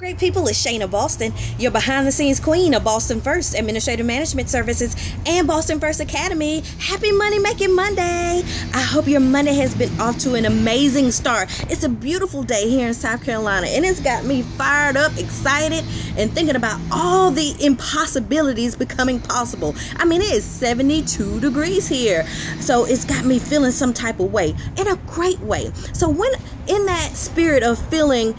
Great people, it's Shayna Boston, your behind the scenes queen of Boston First Administrative Management Services and Boston First Academy. Happy Money Making Monday. I hope your Monday has been off to an amazing start. It's a beautiful day here in South Carolina and it's got me fired up, excited, and thinking about all the impossibilities becoming possible. I mean, it is 72 degrees here, so it's got me feeling some type of way, in a great way. So when in that spirit of feeling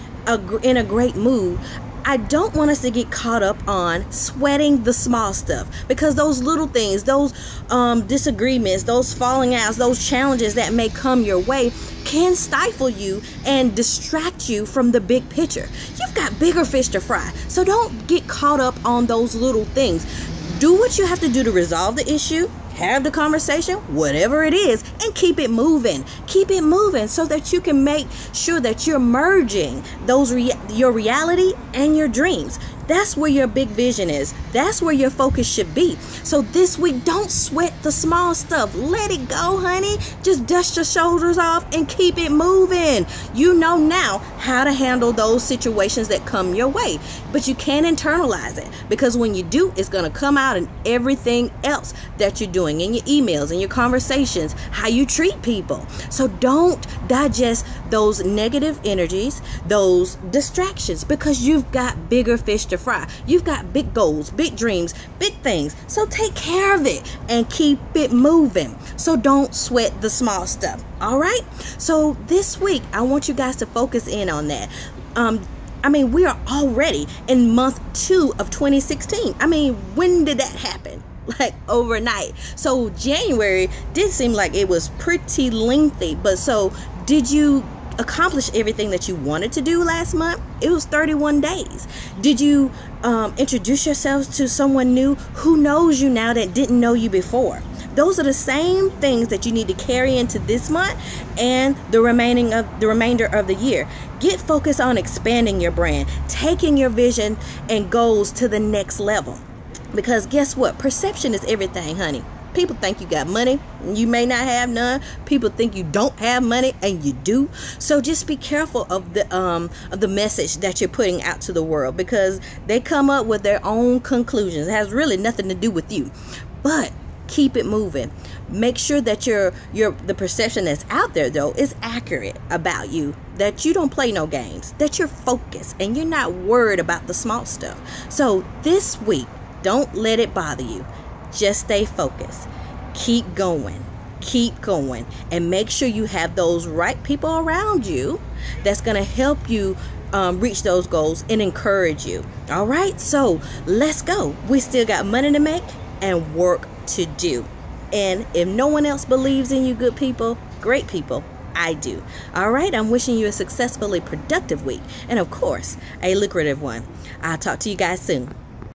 in a great mood, I don't want us to get caught up on sweating the small stuff, because those little things, those disagreements, those falling outs, those challenges that may come your way can stifle you and distract you from the big picture. You've got bigger fish to fry, so don't get caught up on those little things. Do what you have to do to resolve the issue, have the conversation, whatever it is, and keep it moving. Keep it moving so that you can make sure that you're merging your reality and your dreams. That's where your big vision is. That's where your focus should be. So this week, don't sweat the small stuff. Let it go, honey. Just dust your shoulders off and keep it moving. You know now how to handle those situations that come your way, but you can't internalize it, because when you do, it's going to come out in everything else that you're doing, in your emails, in your conversations, how you treat people. So don't digest those negative energies, those distractions, because you've got bigger fish to fry. You've got big goals, big dreams, big things. So take care of it and keep it moving. So don't sweat the small stuff. All right. So this week, I want you guys to focus in on that. I mean, we are already in month 2 of 2016. I mean, when did that happen? Like overnight. So January did seem like it was pretty lengthy, but so did you accomplish everything that you wanted to do last month? It was 31 days. Did you introduce yourselves to someone new who knows you now that didn't know you before? Those are the same things that you need to carry into this month and the remainder of the year. Get focused on expanding your brand, taking your vision and goals to the next level. Because guess what? Perception is everything, honey. People think you got money, you may not have none. People think you don't have money, and you do. So just be careful of the message that you're putting out to the world, because they come up with their own conclusions. It has really nothing to do with you. But keep it moving. Make sure that the perception that's out there though is accurate about you, that you don't play no games, that you're focused and you're not worried about the small stuff. So this week, don't let it bother you. Just stay focused. Keep going. Keep going. And make sure you have those right people around you that's going to help you reach those goals and encourage you. All right? So let's go. We still got money to make and work to do. And if no one else believes in you, good people, great people, I do. All right? I'm wishing you a successfully productive week. And of course, a lucrative one. I'll talk to you guys soon.